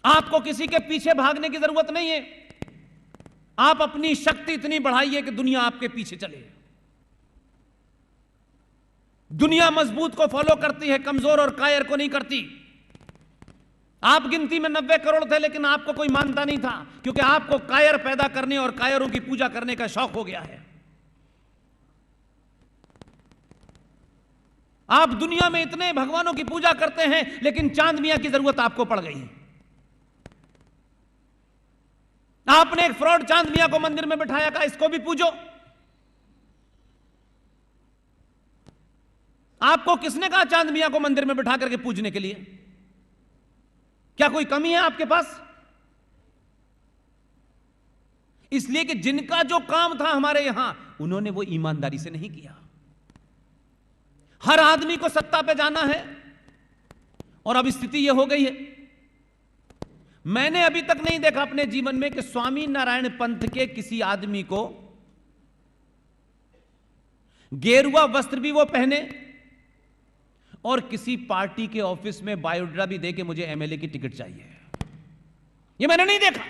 आपको किसी के पीछे भागने की जरूरत नहीं है। आप अपनी शक्ति इतनी बढ़ाइए कि दुनिया आपके पीछे चले। दुनिया मजबूत को फॉलो करती है, कमजोर और कायर को नहीं करती। आप गिनती में 90 करोड़ थे, लेकिन आपको कोई मानता नहीं था, क्योंकि आपको कायर पैदा करने और कायरों की पूजा करने का शौक हो गया है। आप दुनिया में इतने भगवानों की पूजा करते हैं, लेकिन चांद मियां की जरूरत आपको पड़ गई है। आपने एक फ्रॉड चांद मियां को मंदिर में बिठाया, कहा इसको भी पूजो। आपको किसने कहा चांद मियां को मंदिर में बिठा करके पूजने के लिए? क्या कोई कमी है आपके पास? इसलिए कि जिनका जो काम था हमारे यहां, उन्होंने वो ईमानदारी से नहीं किया। हर आदमी को सत्ता पे जाना है, और अब स्थिति यह हो गई है। मैंने अभी तक नहीं देखा अपने जीवन में कि स्वामी नारायण पंथ के किसी आदमी को गेरुआ वस्त्र भी वो पहने और किसी पार्टी के ऑफिस में बायोडाटा भी दे के मुझे एमएलए की टिकट चाहिए। ये मैंने नहीं देखा।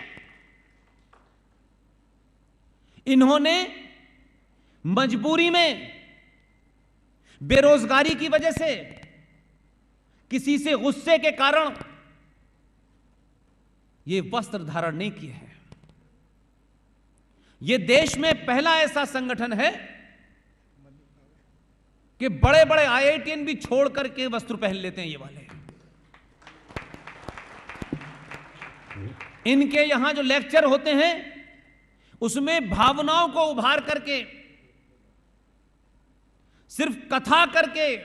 इन्होंने मजबूरी में, बेरोजगारी की वजह से, किसी से गुस्से के कारण ये वस्त्र धारण नहीं किए हैं। ये देश में पहला ऐसा संगठन है कि बड़े बड़े आईआईटीएन भी छोड़ करके वस्त्र पहन लेते हैं ये वाले। इनके यहां जो लेक्चर होते हैं, उसमें भावनाओं को उभार करके, सिर्फ कथा करके,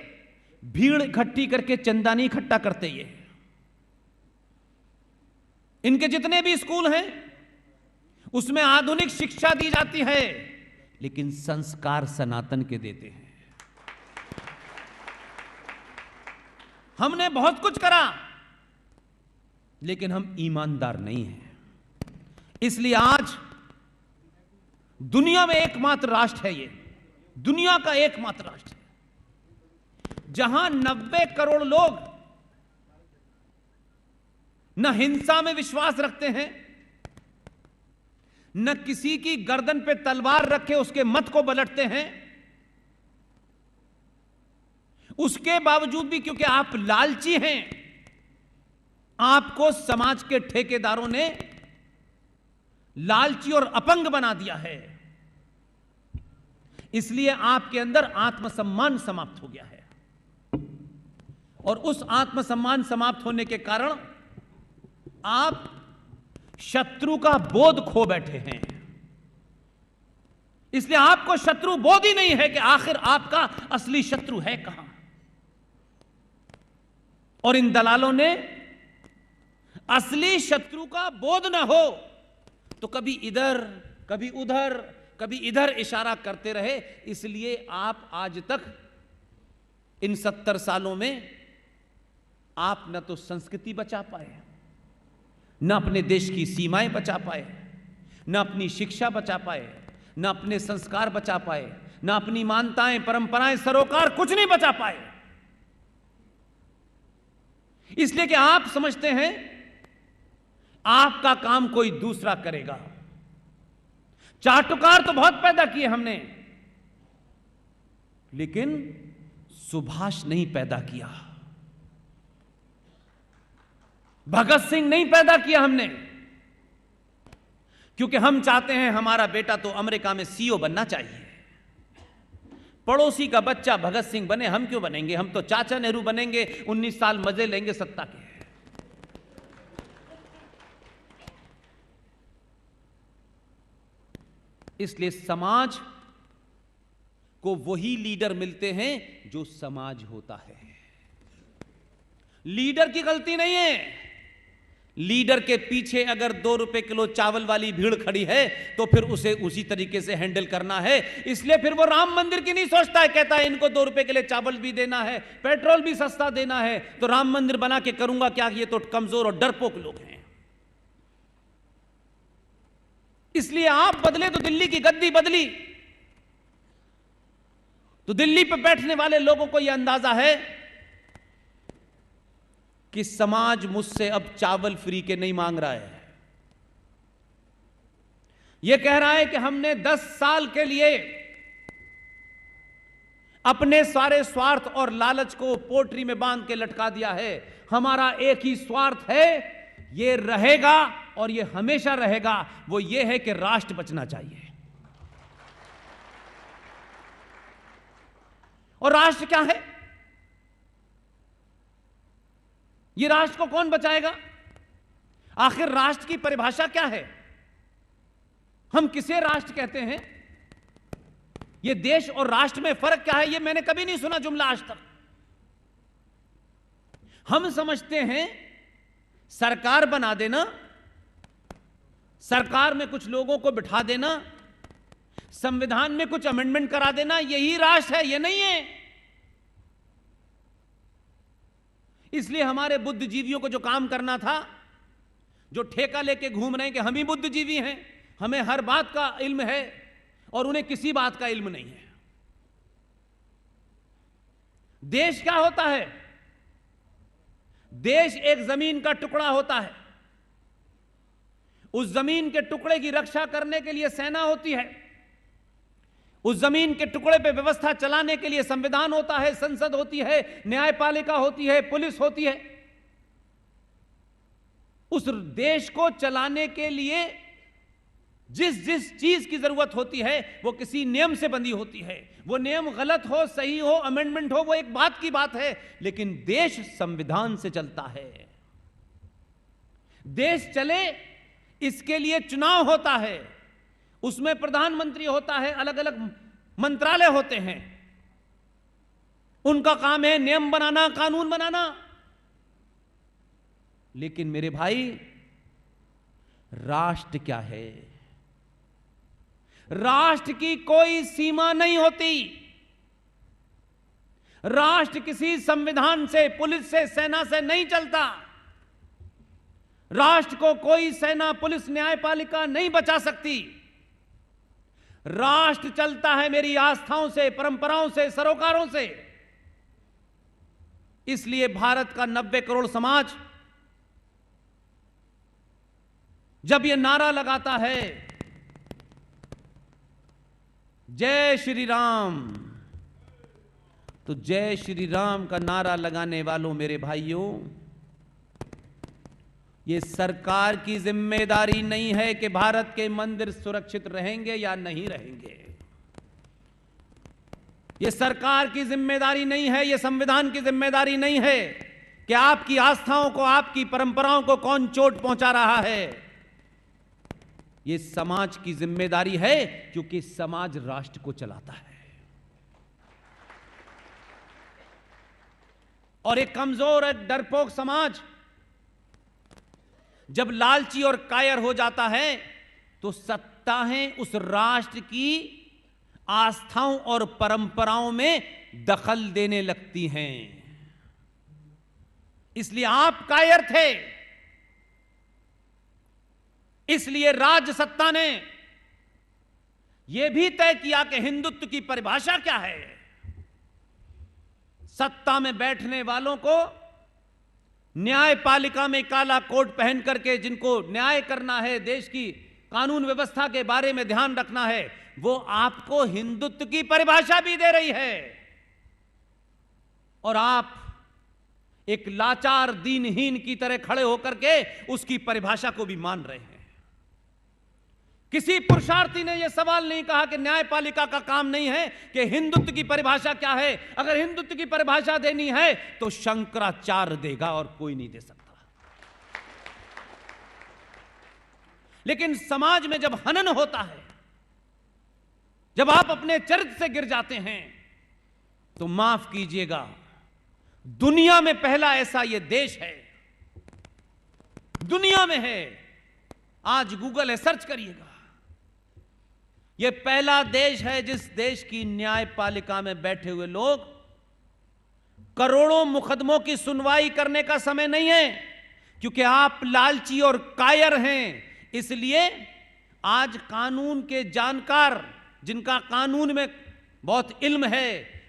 भीड़ इकट्ठी करके चंदा नहीं इकट्ठा करते। ये इनके जितने भी स्कूल हैं, उसमें आधुनिक शिक्षा दी जाती है, लेकिन संस्कार सनातन के देते हैं। हमने बहुत कुछ करा, लेकिन हम ईमानदार नहीं हैं। इसलिए आज दुनिया में एकमात्र राष्ट्र है, ये दुनिया का एकमात्र राष्ट्र है जहां 90 करोड़ लोग न हिंसा में विश्वास रखते हैं, न किसी की गर्दन पे तलवार रखे उसके मत को पलटते हैं। उसके बावजूद भी, क्योंकि आप लालची हैं, आपको समाज के ठेकेदारों ने लालची और अपंग बना दिया है। इसलिए आपके अंदर आत्मसम्मान समाप्त हो गया है, और उस आत्मसम्मान समाप्त होने के कारण आप शत्रु का बोध खो बैठे हैं। इसलिए आपको शत्रु बोध ही नहीं है कि आखिर आपका असली शत्रु है कहां। और इन दलालों ने असली शत्रु का बोध न हो तो कभी इधर, कभी उधर, कभी इधर इशारा करते रहे। इसलिए आप आज तक इन 70 सालों में आप न तो संस्कृति बचा पाए, न अपने देश की सीमाएं बचा पाए, न अपनी शिक्षा बचा पाए, न अपने संस्कार बचा पाए, न अपनी मान्यताएं, परंपराएं, सरोकार कुछ नहीं बचा पाए। इसलिए कि आप समझते हैं आपका काम कोई दूसरा करेगा। चाटुकार तो बहुत पैदा किए हमने, लेकिन सुभाष नहीं पैदा किया, भगत सिंह नहीं पैदा किया हमने। क्योंकि हम चाहते हैं हमारा बेटा तो अमेरिका में सीईओ बनना चाहिए, पड़ोसी का बच्चा भगत सिंह बने, हम क्यों बनेंगे? हम तो चाचा नेहरू बनेंगे, 19 साल मजे लेंगे सत्ता के। इसलिए समाज को वही लीडर मिलते हैं जो समाज होता है। लीडर की गलती नहीं है। लीडर के पीछे अगर 2 रुपए किलो चावल वाली भीड़ खड़ी है तो फिर उसे उसी तरीके से हैंडल करना है। इसलिए फिर वो राम मंदिर की नहीं सोचता है, कहता है इनको 2 रुपए के लिए चावल भी देना है, पेट्रोल भी सस्ता देना है, तो राम मंदिर बना के करूंगा क्या? ये तो कमजोर और डरपोक लोग हैं। इसलिए आप बदले तो दिल्ली की गद्दी बदली, तो दिल्ली पर बैठने वाले लोगों को यह अंदाजा है कि समाज मुझसे अब चावल फ्री के नहीं मांग रहा है। यह कह रहा है कि हमने 10 साल के लिए अपने सारे स्वार्थ और लालच को पोटरी में बांध के लटका दिया है। हमारा एक ही स्वार्थ है, यह रहेगा और यह हमेशा रहेगा, वो यह है कि राष्ट्र बचना चाहिए। और राष्ट्र क्या है? यह राष्ट्र को कौन बचाएगा? आखिर राष्ट्र की परिभाषा क्या है? हम किसे राष्ट्र कहते हैं? यह देश और राष्ट्र में फर्क क्या है? यह मैंने कभी नहीं सुना जुमला आज तक। हम समझते हैं सरकार बना देना, सरकार में कुछ लोगों को बिठा देना, संविधान में कुछ अमेंडमेंट करा देना, यही राष्ट्र है। यह नहीं है। इसलिए हमारे बुद्धिजीवियों को जो काम करना था, जो ठेका लेके घूम रहे हैं कि हम ही बुद्धिजीवी हैं, हमें हर बात का इल्म है, और उन्हें किसी बात का इल्म नहीं है। देश क्या होता है? देश एक जमीन का टुकड़ा होता है। उस जमीन के टुकड़े की रक्षा करने के लिए सेना होती है। उस जमीन के टुकड़े पे व्यवस्था चलाने के लिए संविधान होता है, संसद होती है, न्यायपालिका होती है, पुलिस होती है। उस देश को चलाने के लिए जिस जिस चीज की जरूरत होती है वो किसी नियम से बंधी होती है। वो नियम गलत हो, सही हो, अमेंडमेंट हो, वो एक बात की बात है, लेकिन देश संविधान से चलता है। देश चले इसके लिए चुनाव होता है, उसमें प्रधानमंत्री होता है, अलग अलग मंत्रालय होते हैं, उनका काम है नियम बनाना, कानून बनाना। लेकिन मेरे भाई, राष्ट्र क्या है? राष्ट्र की कोई सीमा नहीं होती। राष्ट्र किसी संविधान से, पुलिस से, सेना से नहीं चलता। राष्ट्र को कोई सेना, पुलिस, न्यायपालिका नहीं बचा सकती। राष्ट्र चलता है मेरी आस्थाओं से, परंपराओं से, सरोकारों से। इसलिए भारत का 90 करोड़ समाज जब यह नारा लगाता है जय श्री राम, तो जय श्री राम का नारा लगाने वालों मेरे भाइयों, ये सरकार की जिम्मेदारी नहीं है कि भारत के मंदिर सुरक्षित रहेंगे या नहीं रहेंगे। ये सरकार की जिम्मेदारी नहीं है, ये संविधान की जिम्मेदारी नहीं है कि आपकी आस्थाओं को, आपकी परंपराओं को कौन चोट पहुंचा रहा है। ये समाज की जिम्मेदारी है, क्योंकि समाज राष्ट्र को चलाता है। और एक कमजोर, एक डरपोक समाज जब लालची और कायर हो जाता है तो सत्ताएं उस राष्ट्र की आस्थाओं और परंपराओं में दखल देने लगती हैं। इसलिए आप कायर थे, इसलिए राज्य सत्ता ने यह भी तय किया कि हिंदुत्व की परिभाषा क्या है। सत्ता में बैठने वालों को न्यायपालिका में काला कोट पहन करके जिनको न्याय करना है, देश की कानून व्यवस्था के बारे में ध्यान रखना है, वो आपको हिंदुत्व की परिभाषा भी दे रही है। और आप एक लाचार, दीनहीन की तरह खड़े होकर के उसकी परिभाषा को भी मान रहे हैं। किसी पुरुषार्थी ने यह सवाल नहीं कहा कि न्यायपालिका का काम नहीं है कि हिंदुत्व की परिभाषा क्या है। अगर हिंदुत्व की परिभाषा देनी है तो शंकराचार्य देगा और कोई नहीं दे सकता। लेकिन समाज में जब हनन होता है, जब आप अपने चरित्र से गिर जाते हैं, तो माफ कीजिएगा, दुनिया में पहला ऐसा यह देश है, दुनिया में है। आज गूगल है, सर्च करिएगा। यह पहला देश है जिस देश की न्यायपालिका में बैठे हुए लोग, करोड़ों मुकदमों की सुनवाई करने का समय नहीं है, क्योंकि आप लालची और कायर हैं। इसलिए आज कानून के जानकार, जिनका कानून में बहुत इल्म है,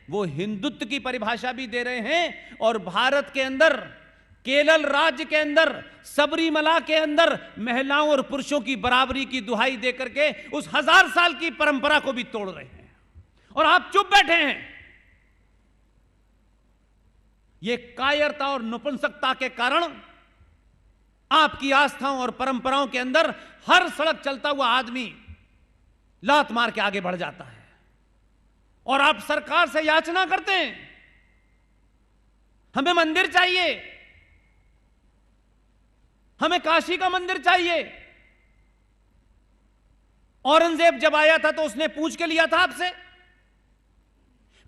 वो हिंदुत्व की परिभाषा भी दे रहे हैं और भारत के अंदर केरल राज्य के अंदर सबरीमला के अंदर महिलाओं और पुरुषों की बराबरी की दुहाई देकर के उस 1000 साल की परंपरा को भी तोड़ रहे हैं, और आप चुप बैठे हैं। ये कायरता और नपुंसकता के कारण आपकी आस्थाओं और परंपराओं के अंदर हर सड़क चलता हुआ आदमी लात मार के आगे बढ़ जाता है, और आप सरकार से याचना करते हैं हमें मंदिर चाहिए, हमें काशी का मंदिर चाहिए। औरंगजेब जब आया था तो उसने पूछ के लिया था आपसे,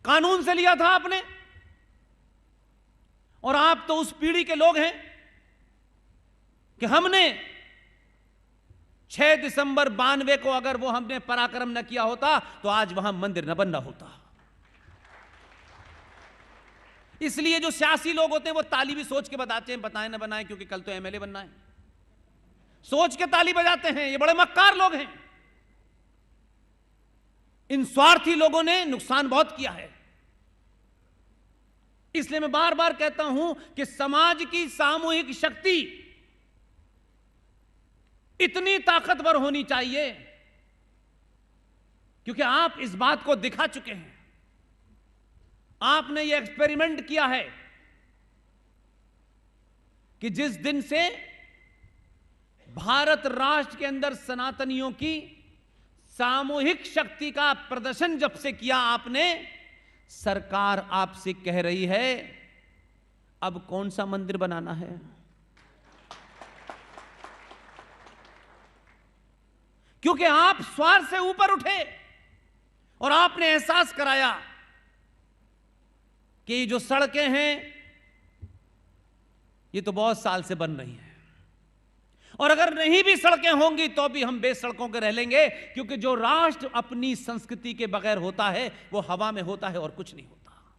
कानून से लिया था आपने, और आप तो उस पीढ़ी के लोग हैं कि हमने 6 दिसंबर 92 को अगर वो हमने पराक्रम न किया होता तो आज वहां मंदिर न बनना होता। इसलिए जो सियासी लोग होते हैं वो ताली भी सोच के बताते हैं, बताएं न बनाएं, क्योंकि कल तो एमएलए बनना है, सोच के ताली बजाते हैं। ये बड़े मक्कार लोग हैं। इन स्वार्थी लोगों ने नुकसान बहुत किया है। इसलिए मैं बार बार कहता हूं कि समाज की सामूहिक शक्ति इतनी ताकतवर होनी चाहिए, क्योंकि आप इस बात को दिखा चुके हैं। आपने यह एक्सपेरिमेंट किया है कि जिस दिन से भारत राष्ट्र के अंदर सनातनियों की सामूहिक शक्ति का प्रदर्शन जब से किया आपने, सरकार आपसे कह रही है अब कौन सा मंदिर बनाना है। क्योंकि आप स्वार्थ से ऊपर उठे और आपने एहसास कराया कि जो सड़कें हैं ये तो बहुत साल से बन रही हैं, और अगर नहीं भी सड़कें होंगी तो भी हम बेसड़कों के रह लेंगे, क्योंकि जो राष्ट्र अपनी संस्कृति के बगैर होता है वो हवा में होता है और कुछ नहीं होता।